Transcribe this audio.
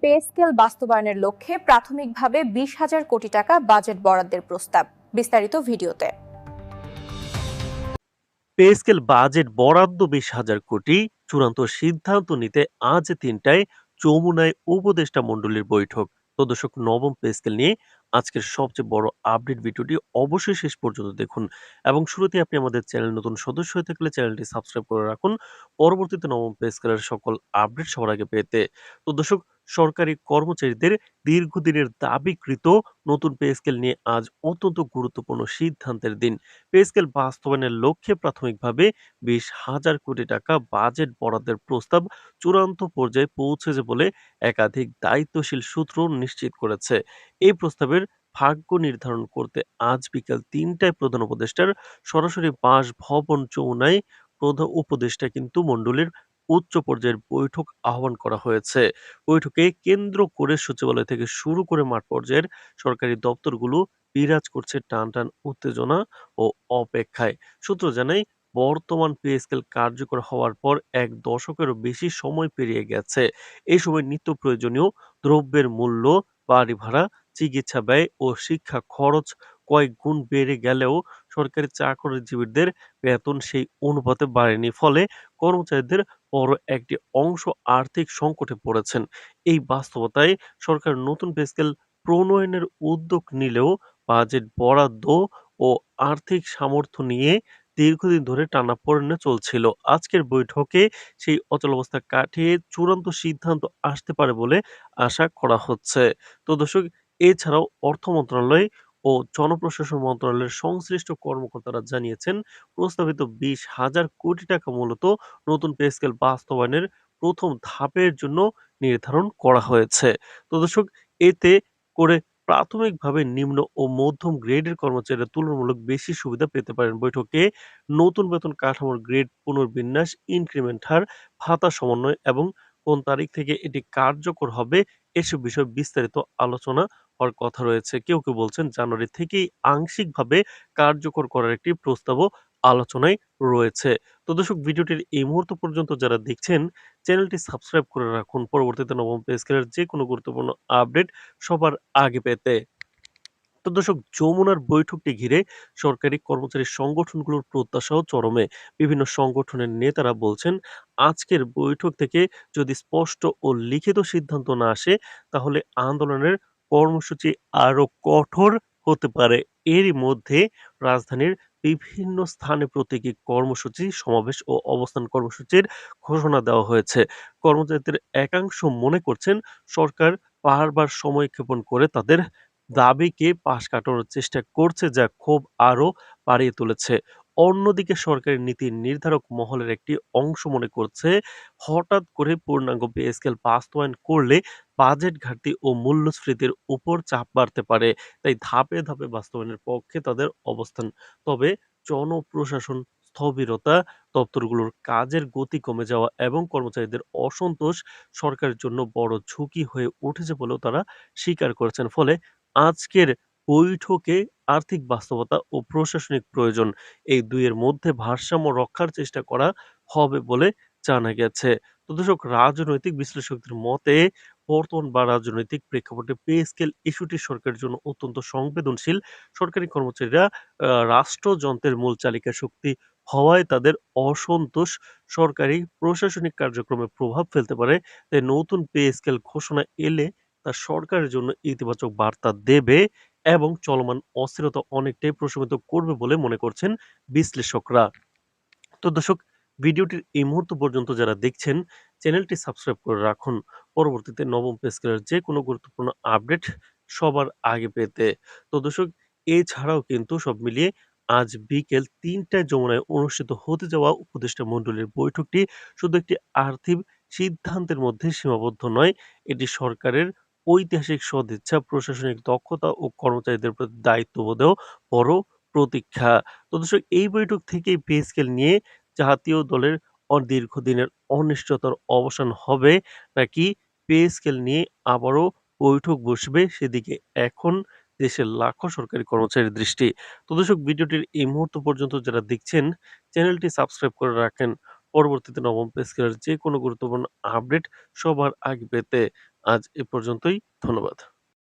Pay scale বাস্তবায়নের লক্ষ্যে প্রাথমিকভাবে 20,000 কোটি টাকা বাজেট বরাদ্দের প্রস্তাব। বিস্তারিত ভিডিওতে। পে স্কেল বাজেট বরাদ্দ 20,000 কোটি চূড়ান্ত সিদ্ধান্ত নিতে আজ 3টায় যমুনায় উপদেষ্টা মণ্ডলীর বৈঠক। তো দর্শক, নবম পে স্কেল নিয়ে আজকের সবচেয়ে বড় আপডেট ভিডিওটি অবশ্যই শেষ পর্যন্ত দেখুন এবং শুরুতে আপনি আমাদের চ্যানেল নতুন সদস্য হয়ে থাকলে চ্যানেলটি সাবস্ক্রাইব করে রাখুন পরবর্তীতে নবম পে স্কেলের সকল আপডেট সবার আগে পেতে। তো দর্শক, সরকারি কর্মচারীদের দীর্ঘদিনের দাবিকৃত নতুন পে স্কেল নিয়ে আজ অত্যন্ত গুরুত্বপূর্ণ সিদ্ধান্তের দিন। পে স্কেল বাস্তবায়নের লক্ষ্যে প্রাথমিকভাবে 20,000 কোটি টাকা বাজেট বরাদ্দের প্রস্তাব চূড়ান্ত পর্যায়ে পৌঁছেছে বলে একাধিক দায়িত্বশীল সূত্র নিশ্চিত করেছে। এই প্রস্তাবের ভাগ্য নির্ধারণ করতে আজ বিকাল 3টায় প্রধান উপদেষ্টার সরাসরি বাসভবন যমুনায় প্রধান উপদেষ্টা কিন্তু মণ্ডলীর উচ্চ পর্যায়ের বৈঠক আহ্বান করা হয়েছে। বৈঠকে কেন্দ্র করে সচিবালয় থেকে শুরু করে মাঠ পর্যায়ের সরকারি দপ্তরগুলো বিরাজ করছে টানটান উত্তেজনা ও অপেক্ষায়। সূত্র জানায়, বর্তমান পে স্কেল কার্যকর হওয়ার পর 1 দশকেরও বেশি সময় পেরিয়ে গেছে। এই সময় নিত্য প্রয়োজনীয় দ্রব্যের মূল্য, বাড়ি ভাড়া, চিকিৎসা ব্যয় ও শিক্ষা খরচ কয়েক গুণ বেড়ে গেলেও সরকারি চাকরিজীবীদের বেতন সেই অনুপাতে বাড়েনি। ফলে কর্মচারীদের বড় একটি অংশ আর্থিক সংকটে পড়েছেন। এই বাস্তবতায় সরকার নতুন পে স্কেল প্রণয়নের উদ্যোগ নিলেও বাজেট বরাদ্দ ও আর্থিক সামর্থ্য নিয়ে দীর্ঘদিন ধরে টানাপোড়েনে চলছিল। আজকের বৈঠকে সেই অচলাবস্থা কাটিয়ে চূড়ান্ত সিদ্ধান্ত আসতে পারে বলে আশা করা হচ্ছে। তো দর্শক, এছাড়াও অর্থ মন্ত্রণালয় ও জনপ্রশাসন মন্ত্রণালয়ের সংশ্লিষ্ট কর্মকর্তারা জানিয়েছেন, প্রস্তাবিত 20,000 কোটি টাকা মূলত নতুন পে স্কেল বাস্তবায়নের প্রথম ধাপের জন্য নির্ধারণ করা হয়েছে। তো দর্শক, এতে করে প্রাথমিকভাবে নিম্ন ও মধ্যম গ্রেডের কর্মচারীরা তুলনামূলক বেশি সুবিধা পেতে পারেন। বৈঠকে নতুন বেতন কাঠামোর গ্রেড পুনর্বিন্যাস, ইনক্রিমেন্ট হার, ভাতা সমন্বয় এবং কোন তারিখ থেকে এটি কার্যকর হবে এসব বিষয়ে বিস্তারিত আলোচনা হওয়ার কথা রয়েছে। কেউ কেউ বলছেন জানুয়ারি থেকেই আংশিকভাবে কার্যকর করার একটি প্রস্তাবও আলোচনায় রয়েছে। তো দর্শক, ভিডিওটির এই মুহূর্ত পর্যন্ত যারা দেখছেন, চ্যানেলটি সাবস্ক্রাইব করে রাখুন পরবর্তীতে নবম পে স্কেলের যে কোনো গুরুত্বপূর্ণ আপডেট সবার আগে পেতে। তো দর্শক, যমুনার বৈঠকটি ঘিরে সরকারি কর্মচারী সংগঠনগুলোর প্রত্যাশাও চরমে। বিভিন্ন সংগঠনের নেতারা বলছেন, আজকের বৈঠক থেকে যদি স্পষ্ট ও লিখিত সিদ্ধান্ত না আসে তাহলে আন্দোলনের কর্মসূচি আরো কঠোর হতে পারে। এরই মধ্যে রাজধানীর বিভিন্ন স্থানে প্রতীকী কর্মসূচি, সমাবেশ ও অবস্থান কর্মসূচির ঘোষণা দেওয়া হয়েছে। কর্মচারীদের একাংশ মনে করছেন, সরকার বারবার সময়ক্ষেপণ করে তাদের দাবিকে পাশ কাটানোর চেষ্টা করছে, যা ক্ষোভ আরো বাড়িয়ে তুলেছে। অন্যদিকে সরকারি নীতি নির্ধারক মহলের একটি অংশ মনে করছে, হঠাৎ করে পূর্ণাঙ্গ পে স্কেল বাস্তবায়ন করলে বাজেট ঘাটতি ও মূল্যস্ফীতির উপর চাপ বাড়তে পারে। তাই ধাপে ধাপে বাস্তবায়নের পক্ষে তাদের অবস্থান। তবে জনপ্রশাসন স্থবিরতা, দপ্তরগুলোর কাজের গতি কমে যাওয়া এবং কর্মচারীদের অসন্তোষ সরকারের জন্য বড় ঝুঁকি হয়ে উঠেছে বলেও তারা স্বীকার করেছেন। ফলে আজকের বৈঠকে আর্থিক বাস্তবতা ও প্রশাসনিক প্রয়োজন, এই দুইয়ের মধ্যে ভারসাম্য রক্ষার চেষ্টা করা হবে বলে জানা গেছে। তো দর্শক, রাজনৈতিক বিশ্লেষকদের মতে বর্তমান বা রাজনৈতিক প্রেক্ষাপটে পে স্কেল ইস্যুটি সরকারের জন্য অত্যন্ত সংবেদনশীল। সরকারি কর্মচারীরা রাষ্ট্রযন্ত্রের মূল চালিকা শক্তি হওয়ায় তাদের অসন্তোষ সরকারি প্রশাসনিক কার্যক্রমে প্রভাব ফেলতে পারে। তাই নতুন পে স্কেল ঘোষণা এলে তা সরকারের জন্য ইতিবাচক বার্তা দেবে এবং চলমান অস্থিরতা অনেকটাই প্রশমিত করবে বলে মনে করছেন বিশ্লেষকরা। তো দর্শক, ভিডিওটির এই মুহূর্ত পর্যন্ত যারা দেখছেন, চ্যানেলটি সাবস্ক্রাইব করে রাখুন পরবর্তীতে নবম পে স্কেলের যে কোনো গুরুত্বপূর্ণ আপডেট সবার আগে পেতে। তো দর্শক, এছাড়াও কিন্তু সব মিলিয়ে আজ বিকেল 3টায় যমুনায় অনুষ্ঠিত হতে যাওয়া উপদেষ্টা মণ্ডলীর বৈঠকটি শুধু একটি আর্থিক সিদ্ধান্তের মধ্যে সীমাবদ্ধ নয়, এটি সরকারের ঐতিহাসিক সদিচ্ছা, প্রশাসনিক দক্ষতা ও কর্মচারীদের প্রতি দায়িত্ববোধেও বড় প্রতীক্ষা। তো দর্শক, এই বৈঠক থেকেই পে স্কেল নিয়ে জাতীয় দলের দীর্ঘদিনের অনিশ্চয়তার অবসান হবে নাকি পে স্কেল নিয়ে আবারও বৈঠক বসবে, সেদিকে এখন দেশের লাখো সরকারি কর্মচারীর দৃষ্টি। তো দর্শক, ভিডিওটির এই মুহূর্ত পর্যন্ত যারা দেখছেন, চ্যানেলটি সাবস্ক্রাইব করে রাখেন পরবর্তীতে নবম পে স্কেলের যে কোনো গুরুত্বপূর্ণ আপডেট সবার আগে পেতে। আজ এ পর্যন্তই। ধন্যবাদ।